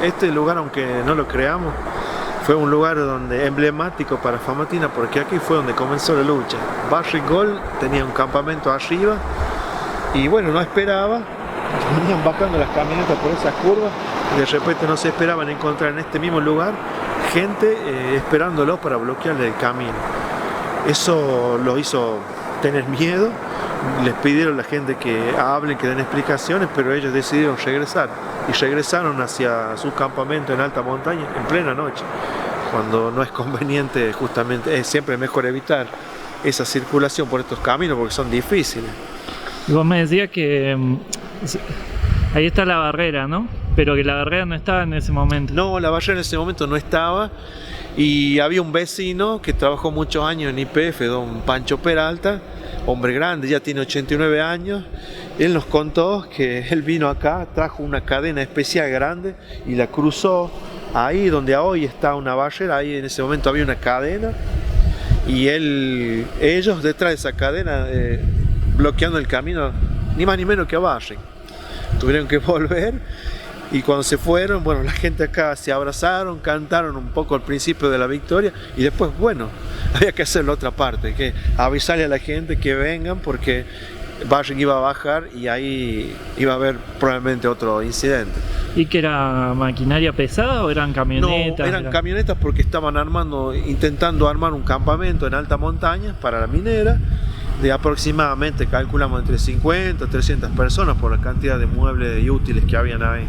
este lugar, aunque no lo creamos, fue un lugar emblemático para Famatina, porque aquí fue donde comenzó la lucha. Barrigol tenía un campamento arriba y bueno, no esperaba, venían bajando las camionetas por esas curvas y de repente no se esperaban encontrar en este mismo lugar gente esperándolo para bloquearle el camino. Eso lo hizo tener miedo. Les pidieron a la gente que hablen, que den explicaciones, pero ellos decidieron regresar y regresaron hacia su campamento en alta montaña en plena noche, cuando no es conveniente, justamente es siempre mejor evitar esa circulación por estos caminos porque son difíciles. Y vos me decías que ahí está la barrera, ¿no? Pero que la barrera no estaba en ese momento. No, la barrera en ese momento no estaba. Y había un vecino que trabajó muchos años en YPF, don Pancho Peralta, hombre grande, ya tiene 89 años. Él nos contó que él vino acá, trajo una cadena especial grande y la cruzó ahí donde hoy está una barrera. Ahí en ese momento había una cadena y ellos detrás de esa cadena bloqueando el camino, ni más ni menos que a Barring. Tuvieron que volver. Y cuando se fueron, bueno, la gente acá se abrazaron, cantaron un poco al principio de la victoria y después, bueno, había que hacer la otra parte, que avisarle a la gente que vengan porque Barring iba a bajar y ahí iba a haber probablemente otro incidente. ¿Y que era maquinaria pesada o eran camionetas? No, eran camionetas porque estaban intentando armar un campamento en alta montaña para la minera de aproximadamente, calculamos, entre 50 y 300 personas por la cantidad de muebles y útiles que habían ahí.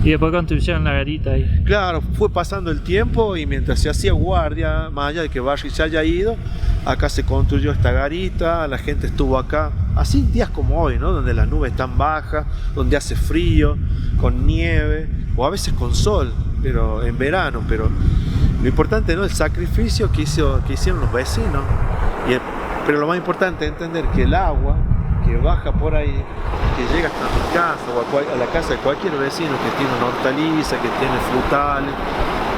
Y después construyeron la garita ahí. Claro, fue pasando el tiempo y mientras se hacía guardia, más allá de que Barry se haya ido, acá se construyó esta garita, la gente estuvo acá, así días como hoy, ¿no? Donde las nubes están bajas, donde hace frío, con nieve, o a veces con sol, pero en verano, pero lo importante, ¿no? El sacrificio que hicieron los vecinos, pero lo más importante es entender que el agua que baja por ahí, que llega hasta mi casa o a la casa de cualquier vecino que tiene una hortaliza, que tiene frutales,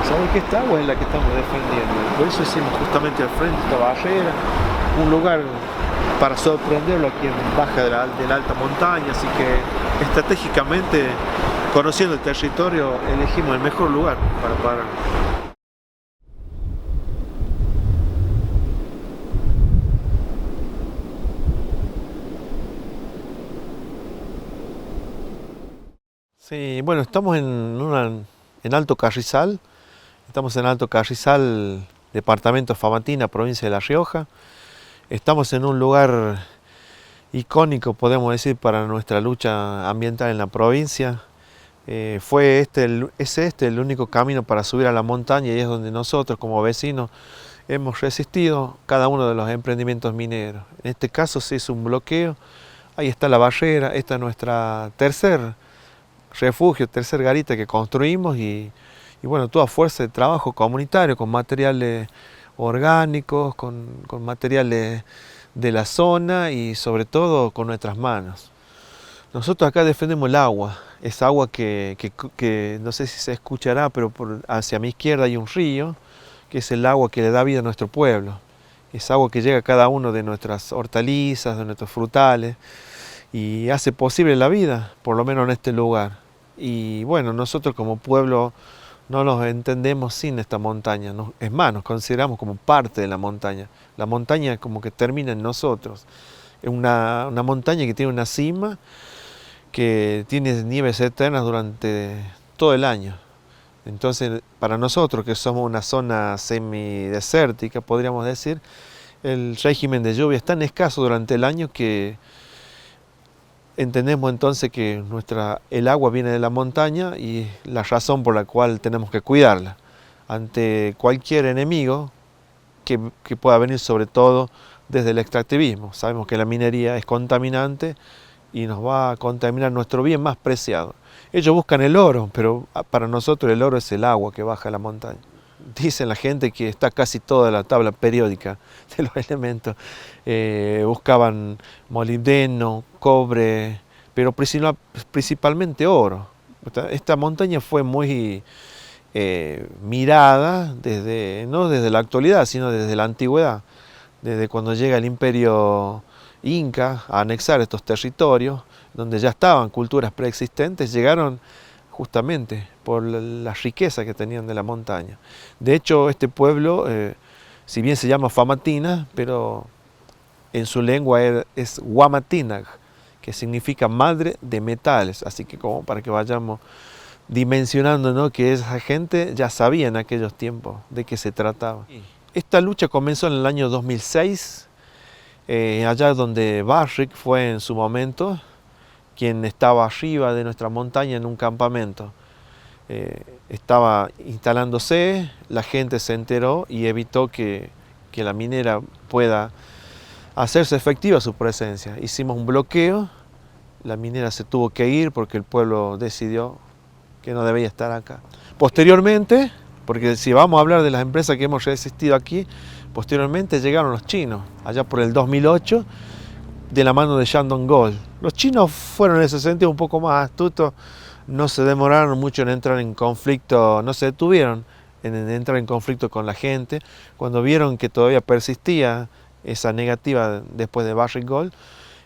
¿saben que esta agua es la que estamos defendiendo? Por eso hicimos justamente al frente esta barrera, un lugar para sorprenderlo a quien baja de la alta montaña, así que estratégicamente, conociendo el territorio, elegimos el mejor lugar para parar. Sí, bueno, estamos en Alto Carrizal, departamento Famatina, provincia de La Rioja. Estamos en un lugar icónico, podemos decir, para nuestra lucha ambiental en la provincia. Es el único camino para subir a la montaña y es donde nosotros como vecinos hemos resistido cada uno de los emprendimientos mineros. En este caso se hizo un bloqueo, ahí está la barrera, esta es nuestra tercer garita que construimos y bueno, toda fuerza de trabajo comunitario con materiales orgánicos, con materiales de la zona y sobre todo con nuestras manos. Nosotros acá defendemos el agua, esa agua que no sé si se escuchará, pero hacia mi izquierda hay un río, que es el agua que le da vida a nuestro pueblo. Es agua que llega a cada uno de nuestras hortalizas, de nuestros frutales y hace posible la vida, por lo menos en este lugar. Y bueno, nosotros como pueblo no nos entendemos sin esta montaña, es más, nos consideramos como parte de la montaña. La montaña como que termina en nosotros. Es una montaña que tiene una cima, que tiene nieves eternas durante todo el año. Entonces, para nosotros que somos una zona semidesértica, podríamos decir, el régimen de lluvia es tan escaso durante el año que entendemos entonces que el agua viene de la montaña y la razón por la cual tenemos que cuidarla ante cualquier enemigo que pueda venir, sobre todo desde el extractivismo. Sabemos que la minería es contaminante y nos va a contaminar nuestro bien más preciado. Ellos buscan el oro, pero para nosotros el oro es el agua que baja la montaña. Dicen la gente que está casi toda la tabla periódica de los elementos. Buscaban molibdeno, cobre, pero principalmente oro. Esta montaña fue muy mirada no desde la actualidad, sino desde la antigüedad. Desde cuando llega el imperio inca a anexar estos territorios, donde ya estaban culturas preexistentes, llegaron justamente por la riqueza que tenían de la montaña. De hecho, este pueblo, si bien se llama Famatina, pero en su lengua es Huamatinag, que significa madre de metales, así que como para que vayamos dimensionando, ¿no?, que esa gente ya sabía en aquellos tiempos de qué se trataba. Esta lucha comenzó en el año 2006, allá donde Barrick fue en su momento quien estaba arriba de nuestra montaña en un campamento. Estaba instalándose, la gente se enteró y evitó que la minera pueda hacerse efectiva su presencia. Hicimos un bloqueo, la minera se tuvo que ir porque el pueblo decidió que no debía estar acá. Posteriormente, porque si vamos a hablar de las empresas que hemos resistido aquí, posteriormente llegaron los chinos, allá por el 2008, de la mano de Shandong Gold. Los chinos fueron en ese sentido un poco más astutos, no se demoraron mucho en entrar en conflicto, no se detuvieron en entrar en conflicto con la gente. Cuando vieron que todavía persistía esa negativa después de Barrick Gold,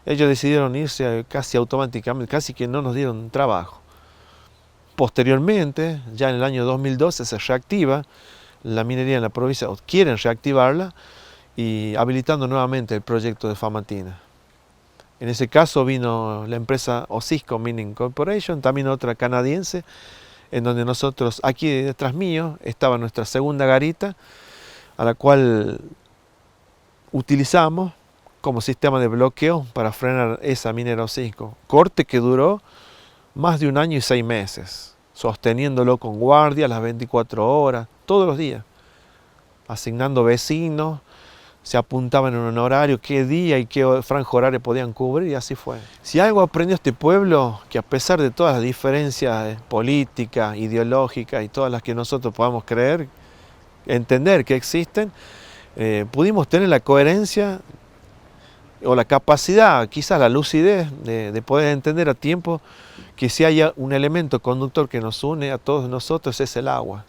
ellos decidieron irse casi automáticamente, casi que no nos dieron trabajo. Posteriormente, ya en el año 2012, se reactiva la minería en la provincia, o quieren reactivarla, y habilitando nuevamente el proyecto de Famatina. En ese caso vino la empresa Osisko Mining Corporation, también otra canadiense, en donde nosotros, aquí detrás mío, estaba nuestra segunda garita, a la cual utilizamos como sistema de bloqueo para frenar esa minera Osisko. Corte que duró más de 1 año y 6 meses, sosteniéndolo con guardia las 24 horas, todos los días, asignando vecinos, se apuntaban en un horario, qué día y qué franja horaria podían cubrir, y así fue. Si algo aprendió este pueblo, que a pesar de todas las diferencias políticas, ideológicas y todas las que nosotros podamos creer, entender que existen, pudimos tener la coherencia o la capacidad, quizás la lucidez de poder entender a tiempo que si hay un elemento conductor que nos une a todos nosotros es el agua.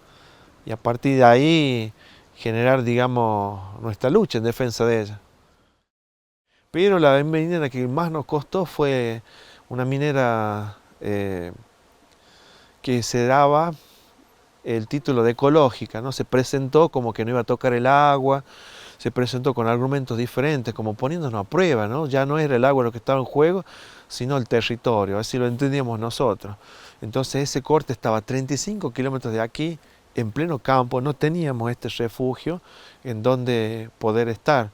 Y a partir de ahí generar, digamos, nuestra lucha en defensa de ella. Pero la minera que más nos costó fue una minera que se daba el título de ecológica, ¿no? Se presentó como que no iba a tocar el agua, se presentó con argumentos diferentes, como poniéndonos a prueba, ¿no? Ya no era el agua lo que estaba en juego, sino el territorio, así lo entendíamos nosotros. Entonces ese corte estaba a 35 kilómetros de aquí, en pleno campo, no teníamos este refugio en donde poder estar.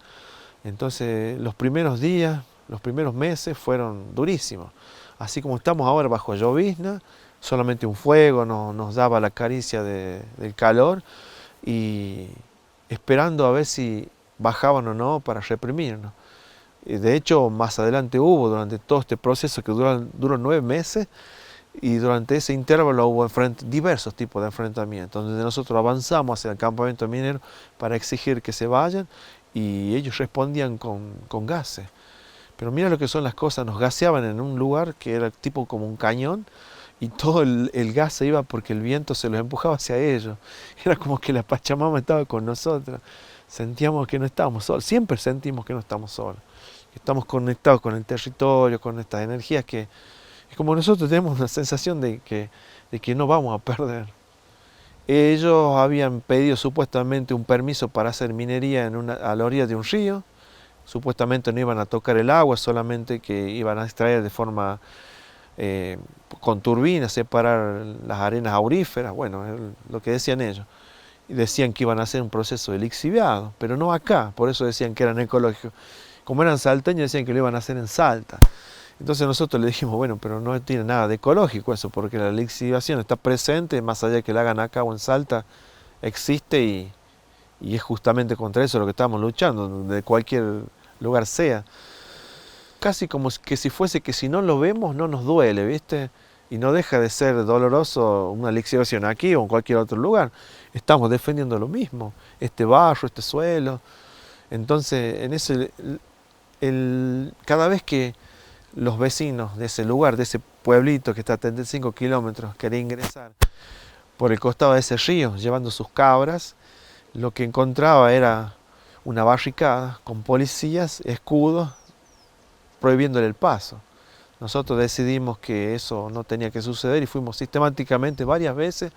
Entonces los primeros días, los primeros meses fueron durísimos. Así como estamos ahora bajo llovizna, solamente un fuego nos daba la caricia del calor y esperando a ver si bajaban o no para reprimirnos. De hecho, más adelante hubo, durante todo este proceso que duró 9 meses, y durante ese intervalo hubo diversos tipos de enfrentamientos, donde nosotros avanzamos hacia el campamento minero para exigir que se vayan, y ellos respondían con gases. Pero mira lo que son las cosas, nos gaseaban en un lugar que era tipo como un cañón, y todo el gas se iba porque el viento se los empujaba hacia ellos. Era como que la Pachamama estaba con nosotros. Sentíamos que no estábamos solos, siempre sentimos que no estamos solos, que estamos conectados con el territorio, con estas energías que es como nosotros tenemos una sensación de que no vamos a perder. Ellos habían pedido supuestamente un permiso para hacer minería a la orilla de un río, supuestamente no iban a tocar el agua, solamente que iban a extraer de forma con turbinas, separar las arenas auríferas, bueno, es lo que decían ellos. Y decían que iban a hacer un proceso de lixiviado, pero no acá, por eso decían que eran ecológicos. Como eran salteños, decían que lo iban a hacer en Salta. Entonces nosotros le dijimos, bueno, pero no tiene nada de ecológico eso, porque la lixiviación está presente, más allá de que la hagan acá o en Salta, existe, y es justamente contra eso lo que estamos luchando, de cualquier lugar sea. Casi como que si fuese que si no lo vemos no nos duele, ¿viste? Y no deja de ser doloroso una lixiviación aquí o en cualquier otro lugar. Estamos defendiendo lo mismo, este barro, este suelo. Entonces, cada vez que los vecinos de ese lugar, de ese pueblito que está a 35 kilómetros, querían ingresar por el costado de ese río, llevando sus cabras, lo que encontraba era una barricada con policías, escudos, prohibiéndole el paso. Nosotros decidimos que eso no tenía que suceder y fuimos sistemáticamente varias veces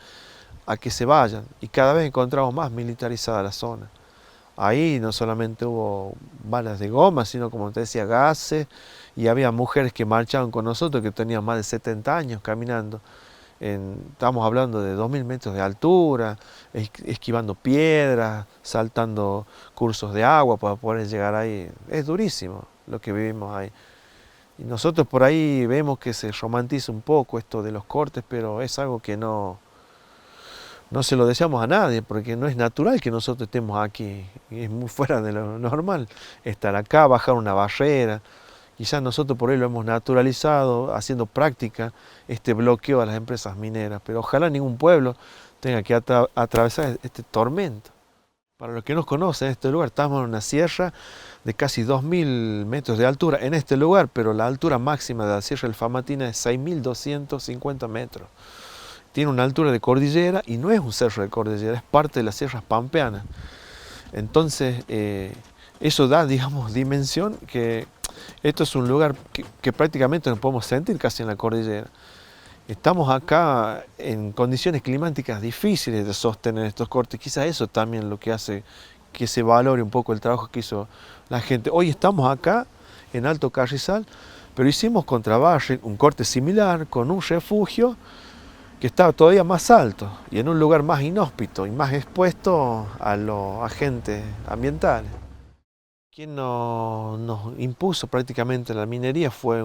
a que se vayan. Y cada vez encontramos más militarizada la zona. Ahí no solamente hubo balas de goma, sino como te decía, gases, y había mujeres que marchaban con nosotros que tenían más de 70 años caminando. Estamos hablando de 2000 metros de altura, esquivando piedras, saltando cursos de agua para poder llegar ahí. Es durísimo lo que vivimos ahí. Y nosotros por ahí vemos que se romantiza un poco esto de los cortes, pero es algo que no se lo deseamos a nadie, porque no es natural que nosotros estemos aquí. Es muy fuera de lo normal estar acá, bajar una barrera. Quizás nosotros por ahí lo hemos naturalizado, haciendo práctica este bloqueo a las empresas mineras, pero ojalá ningún pueblo tenga que atravesar este tormento. Para los que nos conocen, este lugar estamos en una sierra de casi 2000 metros de altura en este lugar, pero la altura máxima de la Sierra del Famatina es 6250 metros. Tiene una altura de cordillera y no es un cerro de cordillera, es parte de las sierras pampeanas. Entonces, eso da, digamos, dimensión que esto es un lugar que prácticamente nos podemos sentir casi en la cordillera. Estamos acá en condiciones climáticas difíciles de sostener estos cortes. Quizás eso también lo que hace que se valore un poco el trabajo que hizo la gente. Hoy estamos acá en Alto Carrizal, pero hicimos contra Barrick un corte similar con un refugio que estaba todavía más alto y en un lugar más inhóspito y más expuesto a los agentes ambientales. Quien nos impuso prácticamente la minería fue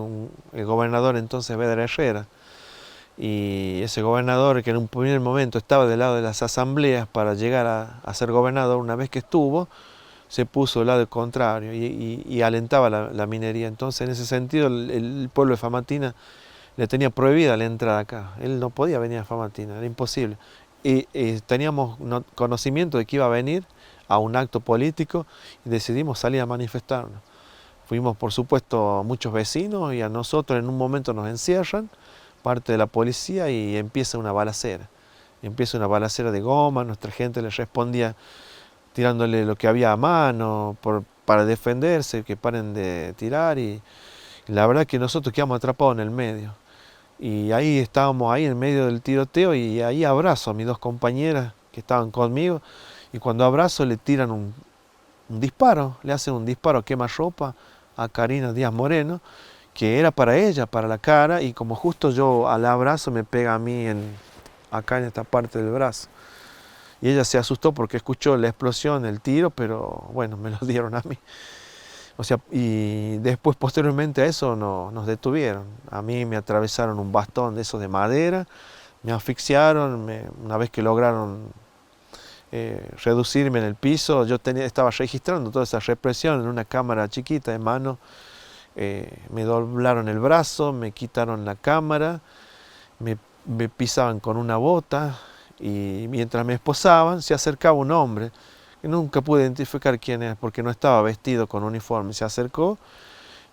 el gobernador entonces Vedra Herrera. Y ese gobernador, que en un primer momento estaba del lado de las asambleas para llegar a ser gobernador, una vez que estuvo, se puso del lado contrario y alentaba la minería. Entonces, en ese sentido, el pueblo de Famatina le tenía prohibida la entrada acá. Él no podía venir a Famatina, era imposible. Y teníamos conocimiento de que iba a venir a un acto político y decidimos salir a manifestarnos. Fuimos, por supuesto, muchos vecinos y a nosotros en un momento nos encierran, parte de la policía, y empieza una balacera. Empieza una balacera de goma, nuestra gente les respondía tirándole lo que había a mano para defenderse, que paren de tirar, y la verdad que nosotros quedamos atrapados en el medio. Y ahí estábamos ahí en medio del tiroteo y ahí abrazo a mis dos compañeras que estaban conmigo, y cuando abrazo le tiran un disparo, le hacen un disparo a quemarropa a Karina Díaz Moreno, que era para ella, para la cara, y como justo yo al abrazo me pega a mí acá en esta parte del brazo. Y ella se asustó porque escuchó la explosión, el tiro, pero bueno, me lo dieron a mí. O sea, y después, posteriormente a eso, nos detuvieron. A mí me atravesaron un bastón de esos de madera, me asfixiaron, una vez que lograron reducirme en el piso, yo estaba registrando toda esa represión en una cámara chiquita de mano. Me doblaron el brazo, me quitaron la cámara, me pisaban con una bota, y mientras me esposaban se acercaba un hombre que nunca pude identificar quién es porque no estaba vestido con uniforme. Se acercó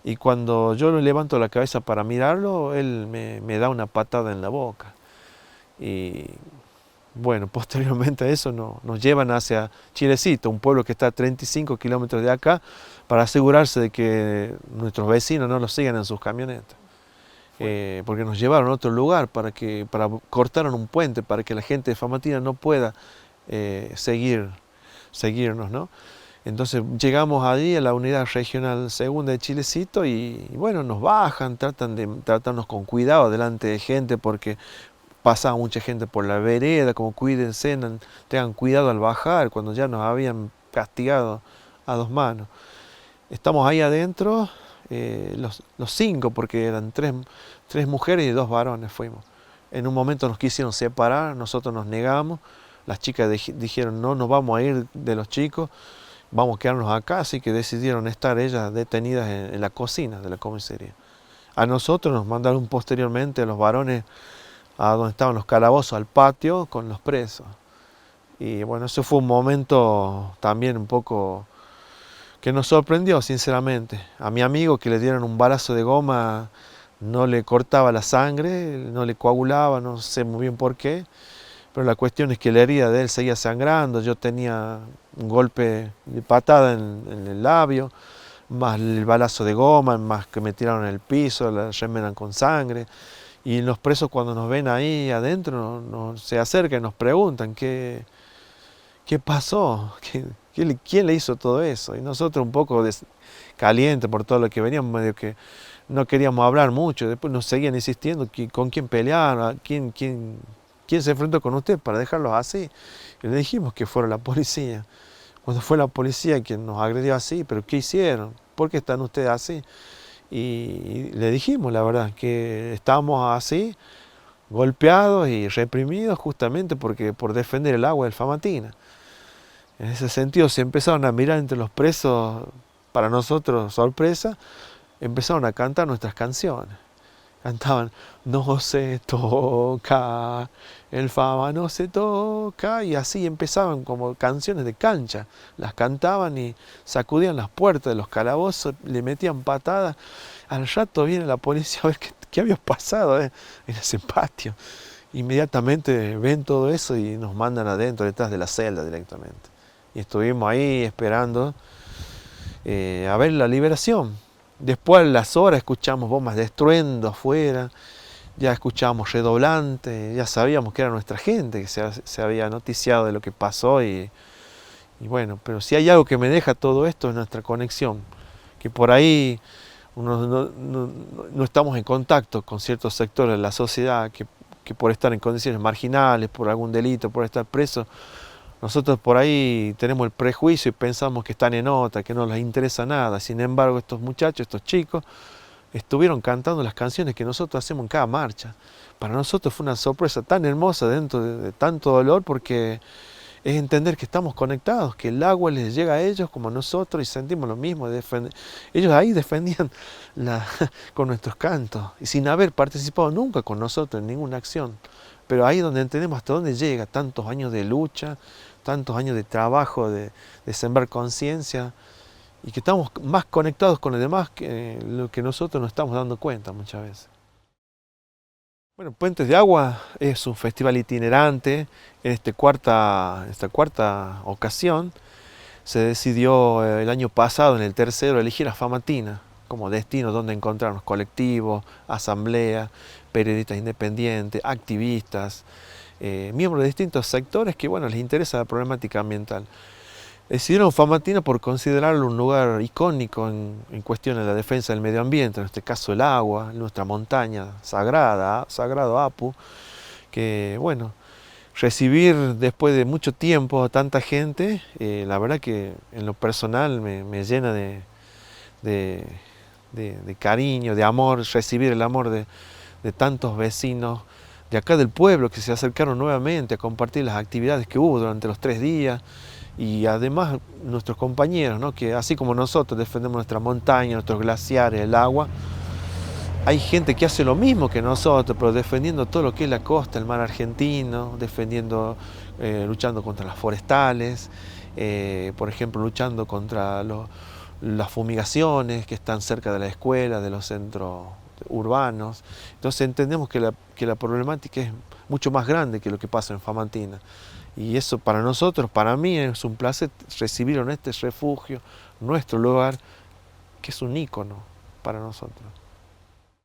y cuando yo le levanto la cabeza para mirarlo, él me da una patada en la boca. Y bueno, posteriormente a eso nos llevan hacia Chilecito, un pueblo que está a 35 kilómetros de acá, para asegurarse de que nuestros vecinos no los sigan en sus camionetas. Porque nos llevaron a otro lugar cortaron un puente para que la gente de Famatina no pueda seguirnos, ¿no? Entonces llegamos allí a la unidad regional segunda de Chilecito y bueno, nos bajan, tratan de tratarnos con cuidado delante de gente porque pasaba mucha gente por la vereda, como cuídense, tengan cuidado al bajar, cuando ya nos habían castigado a dos manos. Estamos ahí adentro, los cinco, porque eran tres mujeres y dos varones fuimos. En un momento nos quisieron separar, nosotros nos negamos, las chicas dijeron no nos vamos a ir de los chicos, vamos a quedarnos acá, así que decidieron estar ellas detenidas en la cocina de la comisaría. A nosotros nos mandaron posteriormente, a los varones, a donde estaban los calabozos, al patio con los presos. Y bueno, eso fue un momento también un poco que nos sorprendió, sinceramente. A mi amigo, que le dieron un balazo de goma, no le cortaba la sangre, no le coagulaba, no sé muy bien por qué, pero la cuestión es que la herida de él seguía sangrando. Yo tenía un golpe de patada en el labio, más el balazo de goma, más que me tiraron en el piso, la remenan con sangre. Y los presos cuando nos ven ahí adentro se acercan y nos preguntan qué pasó, quién le hizo todo eso. Y nosotros un poco calientes por todo lo que veníamos, medio que no queríamos hablar mucho. Después nos seguían insistiendo con quién pelearon, quién se enfrentó con usted para dejarlos así. Y le dijimos que fuera la policía. Cuando fue la policía quien nos agredió así, pero ¿qué hicieron? ¿Por qué están ustedes así? Y le dijimos la verdad, que estábamos así, golpeados y reprimidos justamente por defender el agua del Famatina. En ese sentido se empezaron a mirar entre los presos, para nosotros sorpresa, empezaron a cantar nuestras canciones. Cantaban, no se toca, el Fama no se toca, y así empezaban como canciones de cancha. Las cantaban y sacudían las puertas de los calabozos, le metían patadas. Al rato viene la policía a ver qué había pasado en ese patio. Inmediatamente ven todo eso y nos mandan adentro, detrás de la celda directamente. Y estuvimos ahí esperando a ver la liberación. Después a las horas escuchamos bombas de estruendo afuera, ya escuchábamos redoblantes, ya sabíamos que era nuestra gente, que se había noticiado de lo que pasó y bueno, pero si hay algo que me deja todo esto es nuestra conexión, que por ahí no estamos en contacto con ciertos sectores de la sociedad que por estar en condiciones marginales, por algún delito, por estar presos, nosotros por ahí tenemos el prejuicio y pensamos que están en otra, que no les interesa nada. Sin embargo, estos muchachos, estos chicos, estuvieron cantando las canciones que nosotros hacemos en cada marcha. Para nosotros fue una sorpresa tan hermosa dentro de tanto dolor, porque es entender que estamos conectados, que el agua les llega a ellos como a nosotros y sentimos lo mismo. Ellos ahí defendían con nuestros cantos y sin haber participado nunca con nosotros en ninguna acción. Pero ahí es donde entendemos hasta dónde llega tantos años de lucha, tantos años de trabajo, de sembrar conciencia, y que estamos más conectados con los demás que lo que nosotros nos estamos dando cuenta muchas veces. Bueno, Puentes de Agua es un festival itinerante. En esta cuarta ocasión se decidió el año pasado, en el tercero, elegir a Famatina como destino donde encontrarnos colectivos, asambleas, periodistas independientes, activistas, miembros de distintos sectores que les interesa la problemática ambiental. Decidieron Famatina por considerarlo un lugar icónico en cuestión de la defensa del medio ambiente, en este caso el agua, nuestra montaña sagrada, sagrado Apu, que recibir después de mucho tiempo a tanta gente, la verdad que en lo personal me llena de cariño, de amor, recibir el amor de tantos vecinos de acá del pueblo que se acercaron nuevamente a compartir las actividades que hubo durante los 3 días. Y además nuestros compañeros, ¿no?, que así como nosotros defendemos nuestra montaña, nuestros glaciares, el agua, hay gente que hace lo mismo que nosotros, pero defendiendo todo lo que es la costa, el mar argentino, luchando contra las forestales, por ejemplo, luchando contra las fumigaciones que están cerca de la escuela, de los centros urbanos. Entonces entendemos que la problemática es mucho más grande que lo que pasa en Famatina. Y eso para nosotros, para mí, es un placer recibirlo en este refugio, nuestro lugar, que es un ícono para nosotros.